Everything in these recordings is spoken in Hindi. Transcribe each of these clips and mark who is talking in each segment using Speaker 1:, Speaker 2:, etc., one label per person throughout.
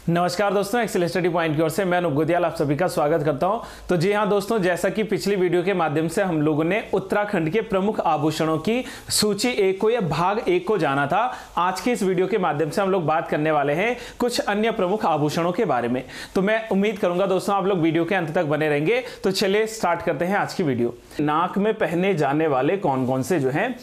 Speaker 1: नमस्कार दोस्तों, एक्सेल स्टडी पॉइंट की ओर से मैं अनूप गोदियाल आप सभी का स्वागत करता हूं। तो जी हां दोस्तों, जैसा कि पिछली वीडियो के माध्यम से हम लोगों ने उत्तराखंड के प्रमुख आभूषणों की सूची एक को या भाग एक को जाना था। आज के इस वीडियो के माध्यम से हम लोग बात करने वाले हैं कुछ अन्य प्रमुख आभूषणों के बारे में। तो मैं उम्मीद करूंगा दोस्तों आप लोग वीडियो के अंत तक बने रहेंगे। तो चलिए स्टार्ट करते हैं आज की वीडियो। नाक में पहने जाने वाले कौन कौन से जो है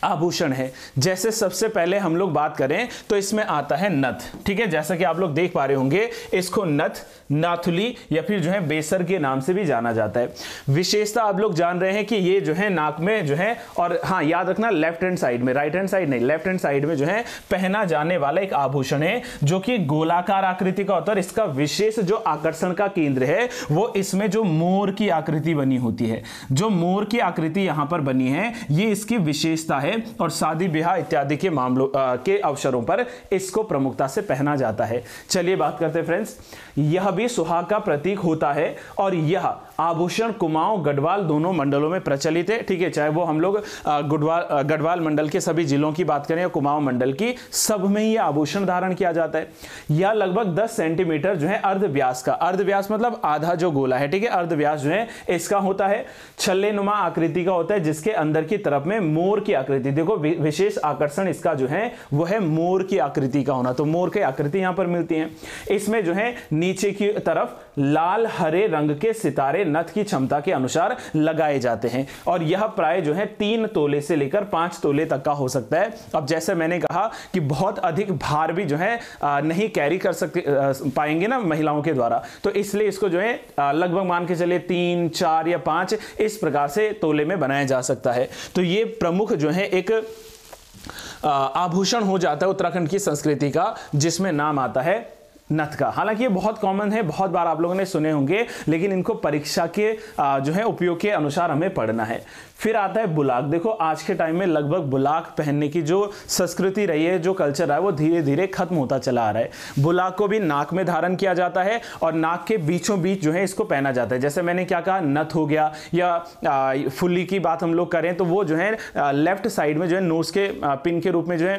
Speaker 1: आभूषण है। जैसे सबसे पहले हम लोग बात करें तो इसमें आता है नथ। ठीक है, जैसा कि आप लोग देख पा रहे होंगे, इसको नथ, नाथुली या फिर जो है बेसर के नाम से भी जाना जाता है। विशेषता आप लोग जान रहे हैं कि ये जो है नाक में जो है, और हाँ याद रखना लेफ्ट हैंड साइड में, राइट हैंड साइड नहीं, लेफ्ट हैंड साइड में जो है पहना जाने वाला एक आभूषण है जो कि गोलाकार आकृति का होता है। इसका विशेष जो आकर्षण का केंद्र है वो इसमें जो मोर की आकृति बनी होती है, जो मोर की आकृति यहां पर बनी है, ये इसकी विशेषता है। और शादी ब्याह इत्यादि के मामलों के अवसरों पर इसको प्रमुखता से पहना जाता है। चलिए बात करते हैं फ्रेंड्स। यह भी सुहाग का प्रतीक होता है और यह आभूषण कुमाऊं गढ़वाल दोनों मंडलों में प्रचलित है। ठीक है, चाहे वो हम लोग गढ़वाल मंडल के सभी जिलों की बात करें या कुमाऊं मंडल की, सब में ही आभूषण धारण किया जाता है। यह लगभग 10 सेंटीमीटर जो है अर्ध व्यास का, अर्ध व्यास मतलब आधा जो गोला है, ठीक है, अर्ध व्यास जो है इसका होता है। छल्ले नुमा आकृति का होता है जिसके अंदर की तरफ में मोर की आकृति, देखो विशेष आकर्षण इसका जो है वो है मोर की आकृति का होना। तो मोर की आकृति यहां पर मिलती है। इसमें जो है नीचे की तरफ लाल हरे रंग के सितारे नथ की क्षमता के अनुसार लगाए जाते हैं और यह प्राय जो है 3 तोले से लेकर 5 तोले तक का हो सकता है। अब जैसे मैंने कहा कि बहुत अधिक भार भी जो है नहीं कैरी कर सकते पाएंगे ना महिलाओं के द्वारा, तो इसलिए इसको जो है लगभग मान के चले 3, 4 या 5 इस प्रकार से तोले में बनाया जा सकता है। तो ये प्रमुख जो है एक आभूषण हो जाता है उत्तराखंड की संस्कृति का, जिसमें नाम आता है नथ का। हालांकि ये बहुत कॉमन है, बहुत बार आप लोगों ने सुने होंगे, लेकिन इनको परीक्षा के जो है उपयोग के अनुसार हमें पढ़ना है। फिर आता है बुलाक। देखो आज के टाइम में लगभग बुलाक पहनने की जो संस्कृति रही है, जो कल्चर रहा है, वो धीरे धीरे खत्म होता चला आ रहा है। बुलाक को भी नाक में धारण किया जाता है और नाक के बीचों बीच जो है इसको पहना जाता है। जैसे मैंने क्या कहा, नथ हो गया, या फुल्ली की बात हम लोग करें तो वो जो है लेफ्ट साइड में जो है नोज के पिन के रूप में जो है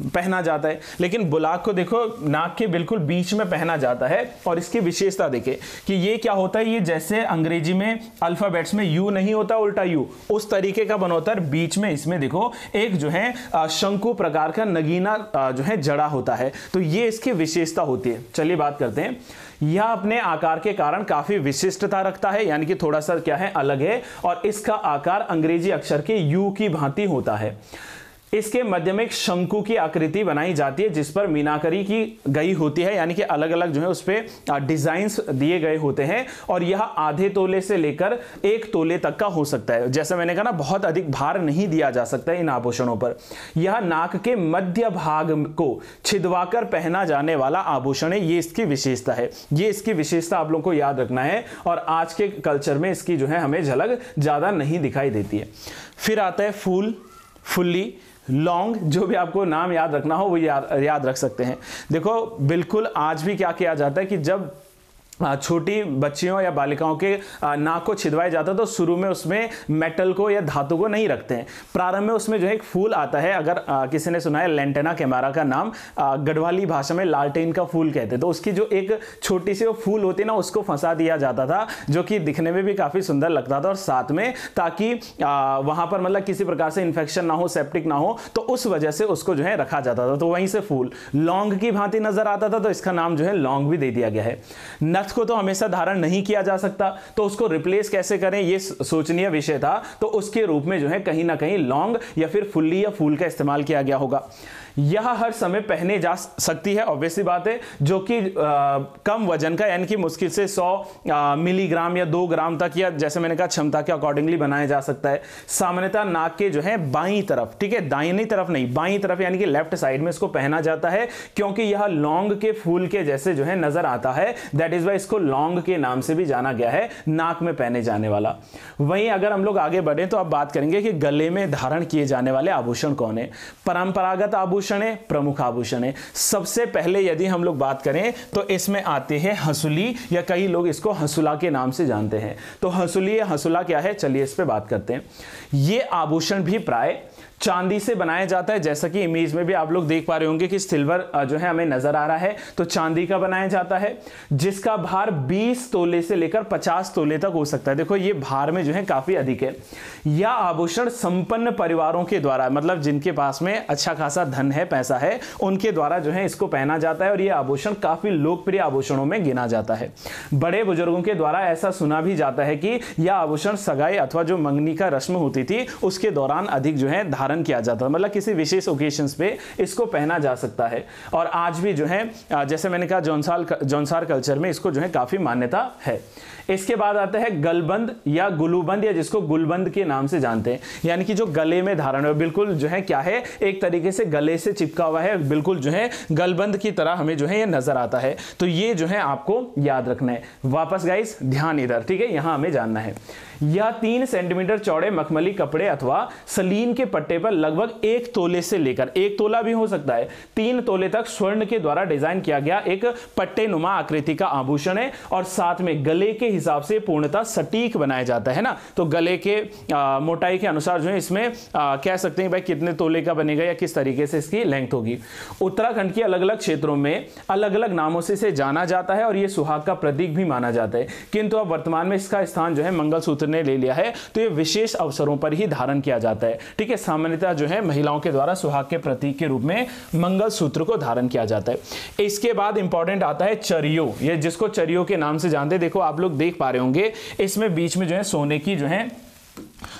Speaker 1: पहना जाता है। लेकिन बुलाक को देखो नाक के बिल्कुल बीच में पहना जाता है और इसकी विशेषता देखें कि ये क्या होता है, ये जैसे अंग्रेजी में अल्फाबेट्स में यू नहीं होता, उल्टा यू, उस तरीके का बना होता है। बीच में इसमें देखो एक जो है शंकु प्रकार का नगीना जो है जड़ा होता है। तो ये इसकी विशेषता होती है। चलिए बात करते हैं। यह अपने आकार के कारण काफी विशिष्टता रखता है, यानी कि थोड़ा सा क्या है, अलग है, और इसका आकार अंग्रेजी अक्षर के यू की भांति होता है। इसके मध्य में एक शंकु की आकृति बनाई जाती है जिस पर मीनाकारी की गई होती है, यानी कि अलग अलग जो है उस पे डिजाइन्स दिए गए होते हैं और यह आधे तोले से लेकर 1 तोले तक का हो सकता है। जैसा मैंने कहा ना, बहुत अधिक भार नहीं दिया जा सकता इन आभूषणों पर। यह नाक के मध्य भाग को छिदवाकर पहना जाने वाला आभूषण है, ये इसकी विशेषता है। ये इसकी विशेषता आप लोगों को याद रखना है और आज के कल्चर में इसकी जो है हमें झलक ज्यादा नहीं दिखाई देती है। फिर आता है फूल, फुल्ली, लौंग, जो भी आपको नाम याद रखना हो वो याद रख सकते हैं। देखो बिल्कुल आज भी क्या किया जाता है कि जब छोटी बच्चियों या बालिकाओं के नाक को छिदवाया जाता है तो शुरू में उसमें मेटल को या धातु को नहीं रखते हैं। प्रारंभ में उसमें जो है एक फूल आता है, अगर किसी ने सुना है लेंटेना कैमारा का नाम, गढ़वाली भाषा में लालटेन का फूल कहते हैं। तो उसकी जो एक छोटी सी वो फूल होती है ना, उसको फंसा दिया जाता था, जो कि दिखने में भी काफी सुंदर लगता था और साथ में ताकि वहां पर मतलब किसी प्रकार से इन्फेक्शन ना हो, सेप्टिक ना हो, तो उस वजह से उसको जो है रखा जाता था। तो वहीं से फूल लौंग की भांति नजर आता था, तो इसका नाम जो है लौंग भी दे दिया गया है। नथ को तो हमेशा धारण नहीं किया जा सकता, तो उसको रिप्लेस कैसे करें ये सोचनीय विषय था। तो उसके रूप में जो है कहीं ना कहीं लौंग या फिर फुल्ली या फूल का इस्तेमाल किया गया होगा। यह हर समय पहने जा सकती है, ऑब्वियसली बात है, जो कि कम वजन का, यानी कि मुश्किल से 100 मिलीग्राम या 2 ग्राम तक, या जैसे मैंने कहा क्षमता के अकॉर्डिंगली बनाया जा सकता है। सामान्यतः नाक के जो है बाईं तरफ, ठीक है, दाहिनी तरफ नहीं, बाईं तरफ यानी कि लेफ्ट साइड में इसको पहना जाता है, क्योंकि यह लौंग के फूल के जैसे जो है नजर आता है। दैट इज वाई इसको लौंग के नाम से भी जाना गया है, नाक में पहने जाने वाला। वहीं अगर हम लोग आगे बढ़े तो अब बात करेंगे कि गले में धारण किए जाने वाले आभूषण कौन है। परंपरागत आभूषण है, प्रमुख आभूषण है। सबसे पहले यदि हम लोग बात करें तो इसमें आते हैं हंसुली, या कई लोग इसको हंसुला के नाम से जानते हैं। तो हंसुली या हंसुला क्या है, चलिए इस पे बात करते हैं। ये आभूषण भी प्राय चांदी से बनाया जाता है, जैसा कि इमेज में भी आप लोग देख पा रहे होंगे कि सिल्वर जो है हमें नजर आ रहा है, तो चांदी का बनाया जाता है, जिसका भार 20 तोले से लेकर 50 तोले तक हो सकता है। देखो ये भार में जो है काफी अधिक है। यह आभूषण संपन्न परिवारों के द्वारा, मतलब जिनके पास में अच्छा खासा धन है, पैसा है, उनके द्वारा जो है इसको पहना जाता है और यह आभूषण काफी लोकप्रिय आभूषणों में गिना जाता है। बड़े बुजुर्गों के द्वारा ऐसा सुना भी जाता है कि यह आभूषण सगाई अथवा जो मंगनी का रस्म होती थी उसके दौरान अधिक जो है धारण किया जाता है, मतलब किसी विशेष ओकेशंस पे इसको पहना जा सकता है। और आज भी जो है जैसे मैंने कहा जौनसार कल्चर में इसको जो है काफी मान्यता है। इसके बाद आता है गलबंद या गुलूबंद, या जिसको गुलबंद के नाम से जानते हैं, यानी कि जो गले में धारण है, बिल्कुल जो है क्या है, एक तरीके से गले से चिपका हुआ है, बिल्कुल जो है गलबंद की तरह हमें जो है ये नजर आता है। तो ये जो है आपको याद रखना है। वापस गाइस ध्यान इधर, ठीक है, यहां हमें जानना है। यह 3 सेंटीमीटर चौड़े मखमली कपड़े अथवा सलीन के पट्टे पर लगभग 1 तोले से लेकर, 1 तोला भी हो सकता है, 3 तोले तक स्वर्ण के द्वारा डिजाइन किया गया एक पट्टे नुमा आकृति का आभूषण है, और साथ में गले के हिसाब से पूर्णतः सटीक बनाया जाता है ना। तो गले के मोटाई के अनुसार जो है इसमें कह सकते हैं भाई कितने तोले का बनेगा या किस तरीके से इसकी लेंथ होगी। उत्तराखंड के अलग अलग क्षेत्रों में अलग अलग नामों से इसे जाना जाता है और यह सुहाग का प्रतीक भी माना जाता है, किंतु अब वर्तमान में इसका स्थान जो है मंगलसूत्र ने ले लिया है। तो ये विशेष अवसरों पर ही धारण किया जाता है, ठीक है। सामान्यतः जो है महिलाओं के द्वारा सुहाग के प्रतीक के रूप में मंगलसूत्र को धारण किया जाता है। इसके बाद इंपॉर्टेंट आता है चरियो, ये जिसको चरियो के नाम से जानते हैं। देखो आप लोग देख पा रहे होंगे इसमें बीच में जो है सोने की जो है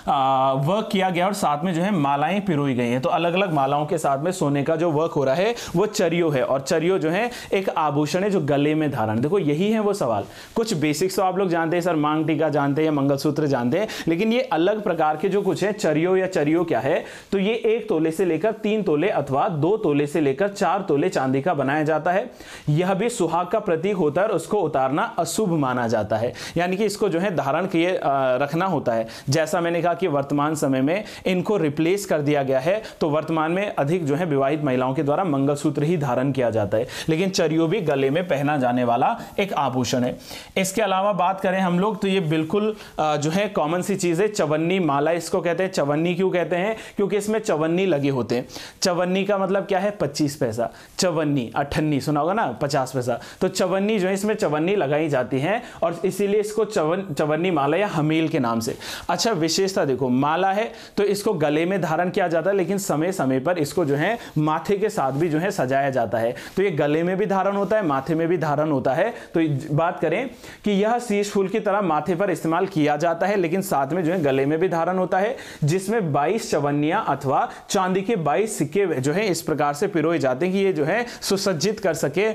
Speaker 1: वर्क किया गया और साथ में जो है मालाएं पिरोई गई हैं। तो अलग अलग मालाओं के साथ में सोने का जो वर्क हो रहा है वो चरियो है, और चरियो जो है एक आभूषण है जो गले में धारण। देखो यही है वो सवाल। कुछ बेसिक्स तो आप लोग जानते हैं सर, मांग टीका जानते हैं या मंगलसूत्र जानते हैं, लेकिन ये अलग प्रकार के जो कुछ है चरियो या चरियो क्या है, तो ये 1 तोले से लेकर 3 तोले अथवा 2 तोले से लेकर 4 तोले चांदी का बनाया जाता है। यह भी सुहाग का प्रतीक होता है और उसको उतारना अशुभ माना जाता है, यानी कि इसको जो है धारण किए रखना होता है। जैसा मैंने कहा कि वर्तमान समय में इनको रिप्लेस कर दिया गया है, तो वर्तमान में अधिक जो है विवाहित महिलाओं के द्वारा मंगलसूत्र ही धारण किया जाता है, लेकिन चरियो भी गले में पहना जाने वाला एक आभूषण है। इसके अलावा बात करें हम लोग तो ये बिल्कुल जो है कॉमन सी चीज है, चवन्नी माला इसको कहते हैं। चवन्नी क्यों कहते हैं? क्योंकि इसमें चवन्नी लगे होते हैं। चवन्नी का मतलब क्या है? 25 पैसा। चवन्नी, अठन्नी सुना होगा ना, 50 पैसा। तो चवन्नी जो है इसमें चवन्नी लगाई जाती है और इसीलिए इसको चवन्नी माला या हमील के नाम से। अच्छा विशेषता देखो, माला है तो इसको गले में धारण किया जाता है, लेकिन समय समय पर इसको जो है माथे के साथ भी जो है सजाया जाता है। तो ये गले में भी धारण होता है, माथे में भी धारण होता है। तो बात करें कि यह शीश फूल की तरह माथे पर इस्तेमाल किया जाता है, लेकिन साथ में जो है गले में भी धारण होता है, जिसमें 22 चवन्नियां अथवा चांदी के 22 सिक्के जो है इस प्रकार से पिरोए जाते हैं कि ये जो है सुसज्जित कर सके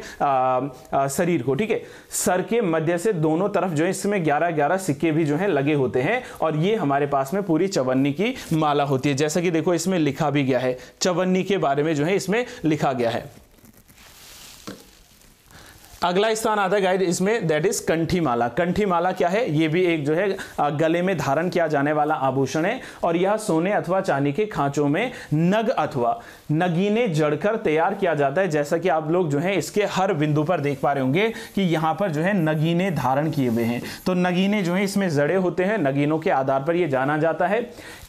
Speaker 1: शरीर को, ठीक है। सर के मध्य से दोनों तरफ जो है इसमें 11-11 सिक्के भी जो है लगे होते हैं, और ये हमारे पास में पूरी चवन्नी की माला होती है। जैसा कि देखो इसमें लिखा भी गया है, चवन्नी के बारे में जो है इसमें लिखा गया है। अगला स्थान आता है गाइड इसमें, दैट इज कंठी माला। कंठी माला क्या है? ये भी एक जो है गले में धारण किया जाने वाला आभूषण है, और यह सोने अथवा चांदी के खांचों में नग अथवा नगीने जड़कर तैयार किया जाता है। जैसा कि आप लोग जो है इसके हर बिंदु पर देख पा रहे होंगे कि यहां पर जो है नगीने धारण किए हुए हैं। तो नगीने जो है इसमें जड़े होते हैं, नगीनों के आधार पर यह जाना जाता है।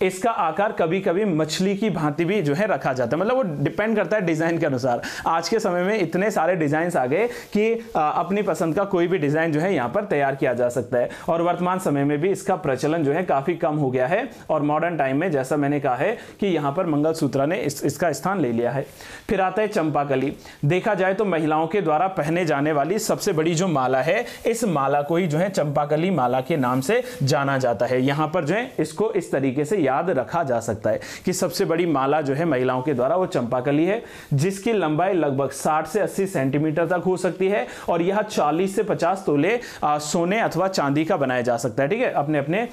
Speaker 1: इसका आकार कभी कभी मछली की भांति भी जो है रखा जाता है, मतलब वो डिपेंड करता है डिजाइन के अनुसार। आज के समय में इतने सारे डिजाइन आ गए कि अपनी पसंद का कोई भी डिजाइन जो है यहां पर तैयार किया जा सकता है, और वर्तमान समय में भी इसका प्रचलन जो है काफी कम हो गया है। और मॉडर्न टाइम में जैसा मैंने कहा है कि यहां पर मंगलसूत्र ने इसका स्थान ले लिया है। फिर आता है चंपाकली। देखा जाए तो महिलाओं के द्वारा पहने जाने वाली सबसे बड़ी जो माला है, इस माला को ही जो है चंपाकली माला के नाम से जाना जाता है। यहां पर जो है इसको इस तरीके से याद रखा जा सकता है कि सबसे बड़ी माला जो है महिलाओं के द्वारा वो चंपाकली है, जिसकी लंबाई लगभग 60 से 80 सेंटीमीटर तक हो सकती है, और यह 40 से 50 तोले सोने अथवा चांदी का बनाया जा सकता है, ठीक है, अपने अपने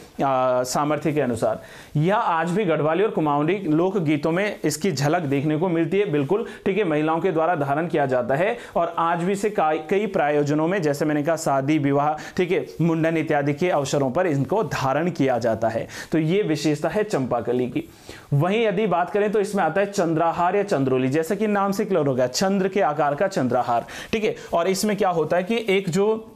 Speaker 1: सामर्थ्य के अनुसार। यह आज भी गढ़वाली और कुमाऊनी लोक गीतों में इसकी झलक देखने को मिलती है, बिल्कुल ठीक है, महिलाओं के द्वारा धारण किया जाता है। और आज भी इसे कई प्रायोजनों में, जैसे मैंने कहा शादी विवाह, ठीक है, मुंडन इत्यादि के अवसरों पर इनको धारण किया जाता है। तो ये विशेषता है चंपाकली की। वहीं यदि बात करें तो इसमें आता है चंद्रहार या चंद्रोली, जैसा कि नाम से क्लियर हो गया, चंद्र के आकार का चंद्रहार, ठीक है। और इसमें क्या होता है कि एक जो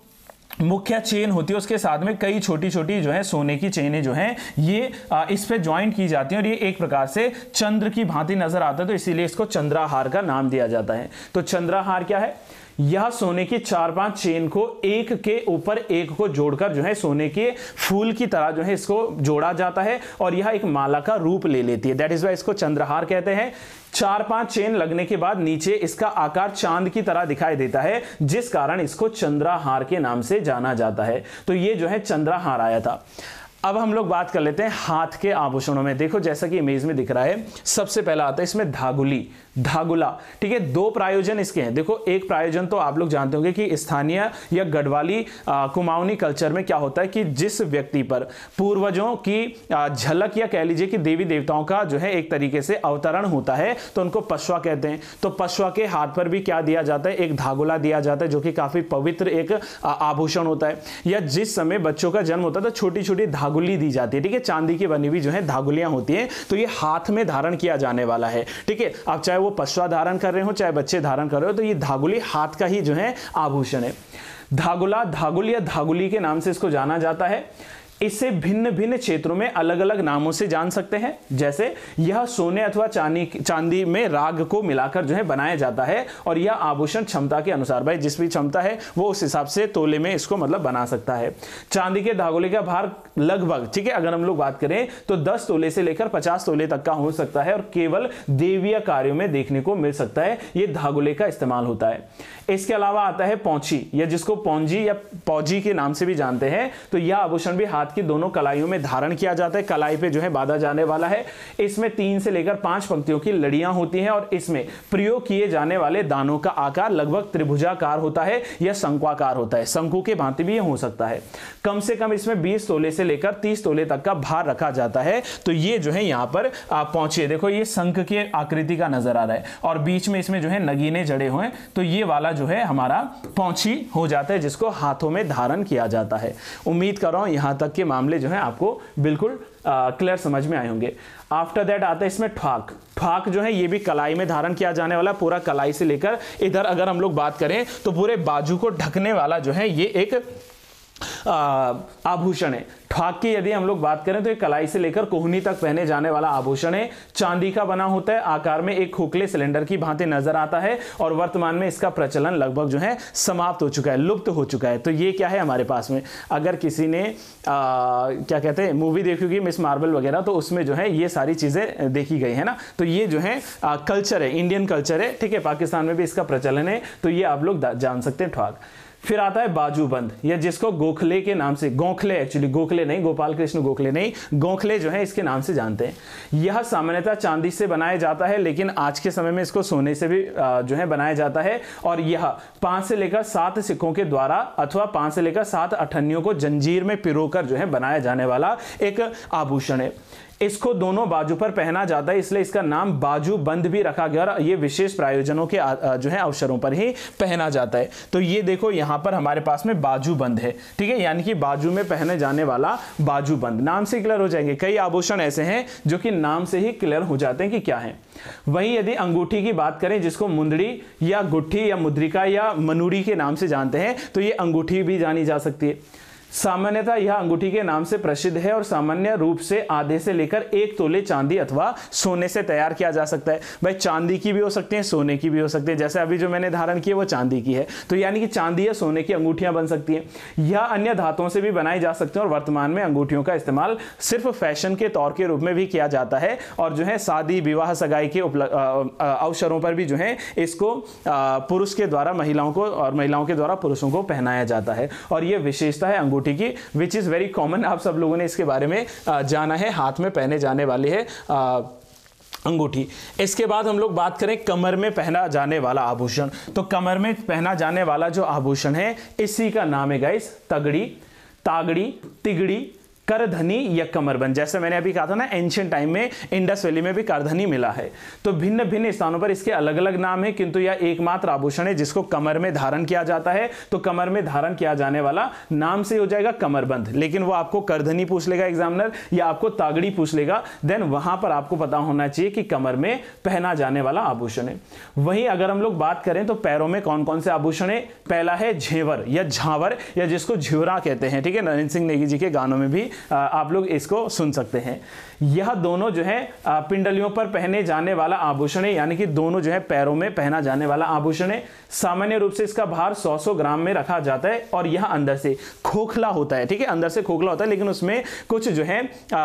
Speaker 1: मुख्य चेन होती है, उसके साथ में कई छोटी छोटी जो है सोने की चेनें जो हैं ये इस पे ज्वाइंट की जाती हैं और ये एक प्रकार से चंद्र की भांति नजर आता है, तो इसीलिए इसको चंद्रहार का नाम दिया जाता है। तो चंद्रहार क्या है? यह सोने की 4-5 चेन को एक के ऊपर एक को जोड़कर जो है सोने के फूल की तरह जो है इसको जोड़ा जाता है और यह एक माला का रूप ले लेती है। दैट इज वाई इसको चंद्रहार कहते हैं। 4-5 चेन लगने के बाद नीचे इसका आकार चांद की तरह दिखाई देता है, जिस कारण इसको चंद्रहार के नाम से जाना जाता है। तो ये जो है चंद्रहार आया था। अब हम लोग बात कर लेते हैं हाथ के आभूषणों में। देखो जैसा कि इमेज में दिख रहा है, सबसे पहला आता है इसमें धागुली, धागुला। ठीक है, 2 प्रायोजन इसके हैं। देखो एक प्रायोजन तो आप लोग जानते होंगे कि स्थानीय या गढ़वाली कुमाऊनी कल्चर में क्या होता है कि जिस व्यक्ति पर पूर्वजों की झलक या कह लीजिए कि देवी देवताओं का जो है एक तरीके से अवतरण होता है तो उनको पशवा कहते हैं। तो पशवा के हाथ पर भी क्या दिया जाता है? एक धागुला दिया जाता है, जो कि काफी पवित्र एक आभूषण होता है। या जिस समय बच्चों का जन्म होता है तो छोटी छोटी धागुली दी जाती है। ठीक है, चांदी की बनी हुई जो है धागुलियां होती हैं, तो ये हाथ में धारण किया जाने वाला है। ठीक है, अब चाहे वो पशवा धारण कर रहे हो चाहे बच्चे धारण कर रहे हो, तो ये धागुली हाथ का ही जो है आभूषण है। धागुला, धागुल या धागुली के नाम से इसको जाना जाता है। इसे भिन्न भिन्न क्षेत्रों में अलग अलग नामों से जान सकते हैं। जैसे यह सोने अथवा चांदी में राग को मिलाकर जो है बनाया जाता है और यह आभूषण क्षमता के अनुसार, भाई जिस भी क्षमता है वो उस हिसाब से तोले में इसको मतलब बना सकता है। चांदी के धागुले का भार लगभग, ठीक है, अगर हम लोग बात करें तो 10 तोले से लेकर 50 तोले तक का हो सकता है और केवल देवीय कार्यों में देखने को मिल सकता है ये धागुले का इस्तेमाल होता है। इसके अलावा आता है पौंची, या जिसको पौंजी या पौजी के नाम से भी जानते हैं। तो यह आभूषण भी हाथ की दोनों कलाइयों में धारण किया जाता है, कलाई पे जो है बांधा जाने वाला है। इसमें 3 से लेकर 5 पंक्तियों की लड़ियां होती हैं और इसमें प्रयोग किए जाने वाले दानों का आकार लगभग त्रिभुजाकार होता है या शंक्वाकार होता है। शंकु के भांति भी हो सकता है। कम से कम इसमें 20 तोले से लेकर 30 तोले तक का भार रखा जाता है। तो ये जो है यहाँ पर पहुंचे, देखो ये शंख के आकृति का नजर आ रहा है और बीच में इसमें जो है नगीने जड़े हुए, तो ये वाला जो है हमारा पौंची हो जाता है, जिसको हाथों में धारण किया जाता है। उम्मीद कर रहा हूं यहां तक के मामले जो है आपको बिल्कुल क्लियर समझ में आए होंगे। आफ्टर दैट आता है इसमें ठ्वाक। ठ्वाक जो है ये भी कलाई में धारण किया जाने वाला, पूरा कलाई से लेकर इधर अगर हम लोग बात करें तो पूरे बाजू को ढकने वाला जो है ये एक आभूषण है। ठ्वाक की यदि हम लोग बात करें तो ये कलाई से लेकर कोहनी तक पहने जाने वाला आभूषण है। चांदी का बना होता है, आकार में एक खोखले सिलेंडर की भांति नजर आता है और वर्तमान में इसका प्रचलन लगभग जो है समाप्त हो चुका है, लुप्त हो चुका है। तो ये क्या है हमारे पास में, अगर किसी ने क्या कहते हैं मूवी देखी होगी मिस मार्वल वगैरह, तो उसमें जो है ये सारी चीजें देखी गई है ना। तो ये जो है कल्चर है, इंडियन कल्चर है। ठीक है, पाकिस्तान में भी इसका प्रचलन है, तो ये आप लोग जान सकते हैं ठ्वाक। फिर आता है बाजूबंद, या जिसको गोखले के नाम से, गोखले एक्चुअली, गोखले नहीं, गोपाल कृष्ण गोखले नहीं, गोखले जो है इसके नाम से जानते हैं। यह सामान्यतः चांदी से बनाया जाता है, लेकिन आज के समय में इसको सोने से भी जो है बनाया जाता है और यह 5 से लेकर 7 सिक्कों के द्वारा अथवा 5 से लेकर 7 अठन्नियों को जंजीर में पिरोकर जो है बनाया जाने वाला एक आभूषण है। इसको दोनों बाजू पर पहना जाता है, इसलिए इसका नाम बाजू बंद भी रखा गया और ये विशेष प्रायोजनों के जो है अवसरों पर ही पहना जाता है। तो ये देखो यहां पर हमारे पास में बाजू बंद है। ठीक है, यानी कि बाजू में पहने जाने वाला बाजू बंद, नाम से क्लियर हो जाएंगे। कई आभूषण ऐसे हैं जो कि नाम से ही क्लियर हो जाते हैं कि क्या है। वहीं यदि अंगूठी की बात करें, जिसको मुंदड़ी या गुट्ठी या मुद्रिका या मनुरी के नाम से जानते हैं, तो ये अंगूठी भी जानी जा सकती है। सामान्यतः यह अंगूठी के नाम से प्रसिद्ध है और सामान्य रूप से आधे से लेकर 1 तोले चांदी अथवा सोने से तैयार किया जा सकता है। भाई चांदी की भी हो सकती है, सोने की भी हो सकती है। जैसे अभी जो मैंने धारण की है वो चांदी की है, तो यानी कि चांदी या सोने की अंगूठियां बन सकती हैं। यह अन्य धातुओं से भी बनाई जा सकती हैं और वर्तमान में अंगूठियों का इस्तेमाल सिर्फ फैशन के तौर के रूप में भी किया जाता है और जो है शादी विवाह सगाई के अवसरों पर भी जो है इसको पुरुष के द्वारा महिलाओं को और महिलाओं के द्वारा पुरुषों को पहनाया जाता है। और यह विशेषता है अंगूठी की, विच इज वेरी कॉमन। आप सब लोगों ने इसके बारे में जाना है, हाथ में पहने जाने वाली है अंगूठी। इसके बाद हम लोग बात करें कमर में पहना जाने वाला आभूषण। तो कमर में पहना जाने वाला जो आभूषण है इसी का नाम है गाइस तगड़ी, तागड़ी, तिगड़ी, करधनी या कमरबंद। जैसे मैंने अभी कहा था ना, एंशिएंट टाइम में इंडस वैली में भी करधनी मिला है। तो भिन्न भिन्न स्थानों पर इसके अलग अलग नाम है, किंतु यह एकमात्र आभूषण है जिसको कमर में धारण किया जाता है। तो कमर में धारण किया जाने वाला नाम से हो जाएगा कमरबंद। लेकिन वो आपको करधनी पूछ लेगा एग्जामिनर, या आपको तागड़ी पूछ लेगा, देन वहां पर आपको पता होना चाहिए कि कमर में पहना जाने वाला आभूषण है। वहीं अगर हम लोग बात करें तो पैरों में कौन कौन से आभूषण है, पहला है झेवर या झावर, या जिसको झिवरा कहते हैं। ठीक है, नरेंद्र सिंह नेगी जी के गानों में भी आप लोग इसको सुन सकते हैं। यह दोनों जो है पिंडलियों पर पहने जाने वाला आभूषण है, यानी कि दोनों जो है पैरों में पहना जाने वाला आभूषण है। सामान्य रूप से इसका भार 100 ग्राम में रखा जाता है और यह अंदर से खोखला होता है। ठीक है, अंदर से खोखला होता है, लेकिन उसमें कुछ जो है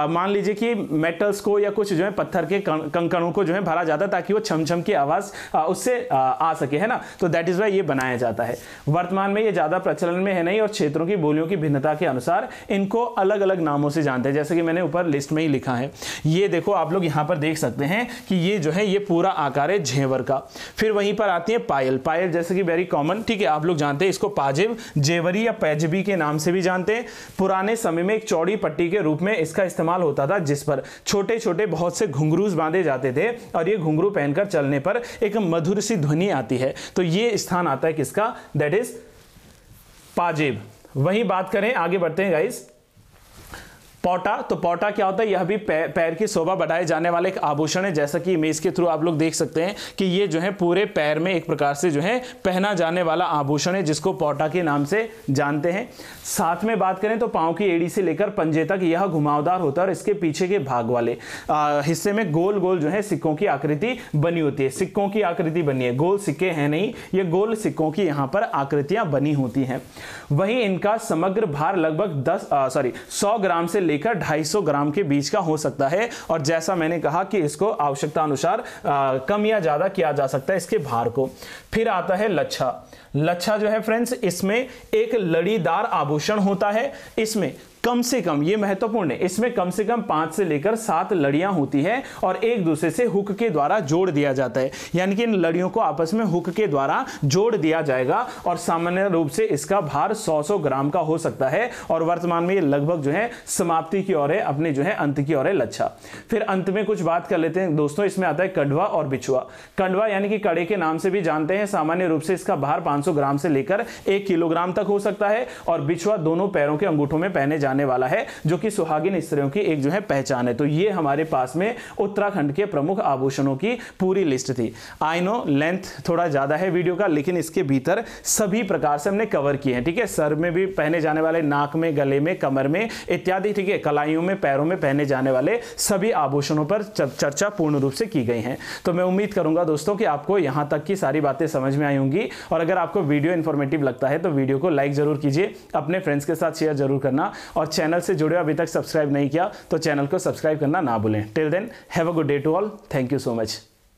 Speaker 1: मान लीजिए कि मेटल्स को या कुछ जो है पत्थर के कंकड़ों को जो है भरा जाता है ताकि वो छम-छम की आवाज उससे आ सके, है ना। तो दैट इज वाई ये बनाया जाता है। वर्तमान में ये ज्यादा प्रचलन में है नहीं, और क्षेत्रों की बोलियों की भिन्नता के अनुसार इनको अलग अलग नामों से जानते हैं, जैसे कि मैंने ऊपर लिस्ट में ही लिखा है। ये देखो, आप लोग यहां पर देख सकते हैं कि ये जो है ये पूरा आकार है झेवर का। फिर वहीं पर आती है पायल। पायल जैसे कि वेरी कॉमन, ठीक है, आप लोग जानते हैं इसको पाजेब, जेवरी या पैजबी के नाम से भी जानते हैं। पुराने समय में एक चौड़ी पट्टी के रूप में इसका इस्तेमाल होता था, जिस पर छोटे छोटे बहुत से घुंघरूज बांधे जाते थे, और ये घुंघरू पहनकर चलने पर एक मधुर सी ध्वनि आती है। तो ये स्थान आता है किसका, दैट इज पाजेब। वहीं बात करें, आगे बढ़ते हैं गाइस, पौटा। तो पौटा क्या होता है, यह भी पैर की शोभा बढ़ाए जाने वाला एक आभूषण है। जैसा कि इमेज के थ्रू आप लोग देख सकते हैं कि ये जो है पूरे पैर में एक प्रकार से जो है पहना जाने वाला आभूषण है, जिसको पौटा के नाम से जानते हैं। साथ में बात करें तो पांव की एड़ी से लेकर पंजे तक यह घुमावदार होता है, और इसके पीछे के भाग वाले हिस्से में गोल गोल जो है सिक्कों की आकृति बनी होती है। सिक्कों की आकृति बनी है, गोल सिक्के हैं नहीं, ये गोल सिक्कों की यहाँ पर आकृतियां बनी होती हैं। वहीं इनका समग्र भार लगभग 100 ग्राम से लेकर 250 ग्राम के बीच का हो सकता है, और जैसा मैंने कहा कि इसको आवश्यकता अनुसार कम या ज्यादा किया जा सकता है इसके भार को। फिर आता है लच्छा। लच्छा जो है फ्रेंड्स, इसमें एक लड़ीदार आभूषण होता है। इसमें कम से कम, ये महत्वपूर्ण है, इसमें कम से कम 5 से लेकर 7 लड़ियां होती है, और एक दूसरे से हुक के द्वारा जोड़ दिया जाता है। यानी कि इन लड़ियों को आपस में हुक के द्वारा जोड़ दिया जाएगा, और सामान्य रूप से इसका भार 100 ग्राम का हो सकता है। और वर्तमान में ये लगभग जो है समाप्ति की ओर है, अपने जो है अंत की ओर है लच्छा। फिर अंत में कुछ बात कर लेते हैं दोस्तों, इसमें आता है कंडवा और बिछुआ। कंडवा यानी कि कड़े के नाम से भी जानते हैं। सामान्य रूप से इसका भार 500 ग्राम से लेकर 1 किलोग्राम तक हो सकता है, और बिछुआ दोनों पैरों के अंगूठों में पहने जाने वाला है, जो कि सुहागिन स्त्रियों की एक जो है पहचान है। तो ये हमारे पास में उत्तराखंड के प्रमुख आभूषणों की पूरी लिस्ट थी। आई नो लेंथ थोड़ा ज्यादा है वीडियो का, लेकिन इसके भीतर सभी प्रकार से हमने कवर किए हैं। ठीक है, सर में भी पहने जाने वाले, नाक में, गले में, कमर में इत्यादि, ठीक है, कलाइयों में, पैरों में पहने जाने वाले सभी आभूषणों पर चर्चा पूर्ण रूप से की गई है। तो मैं उम्मीद करूंगा दोस्तों कि आपको यहां तक की सारी बातें समझ में आई होंगी, और अगर आपको वीडियो इंफॉर्मेटिव लगता है तो वीडियो को लाइक जरूर कीजिए, अपने फ्रेंड्स के साथ शेयर जरूर करना, और चैनल से जुड़े अभी तक सब्सक्राइब नहीं किया तो चैनल को सब्सक्राइब करना ना भूलें। Till then have a good day to all, thank you so much.